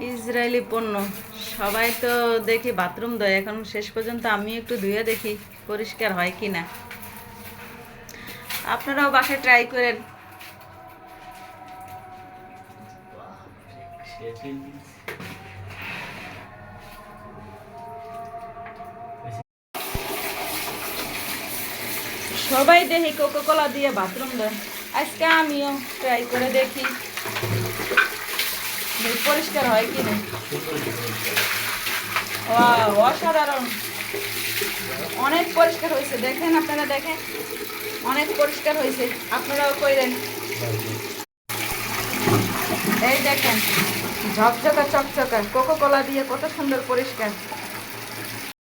Israeli পণ্য সবাই তো দেখি বাথরুম ধোয়, এখন শেষ পর্যন্ত আমি একটু ধুয়ে দেখি পরিষ্কার হয় কি না। আপনারাও বাসায় ট্রাই করেন। সবাই দেখি কোকো কোলা দিয়ে বাথরুম ধোয়, আজকে আমিও ট্রাই করে দেখি পরিষ্কার হয় কি না। অসাধারণ, অনেক পরিষ্কার হয়েছে, দেখেন আপনারা, দেখেন অনেক পরিষ্কার হয়েছে, আপনারাও কইরেন। এই দেখেন ঝকঝকা চকচকা কোকো কোলা দিয়ে কত সুন্দর পরিষ্কার।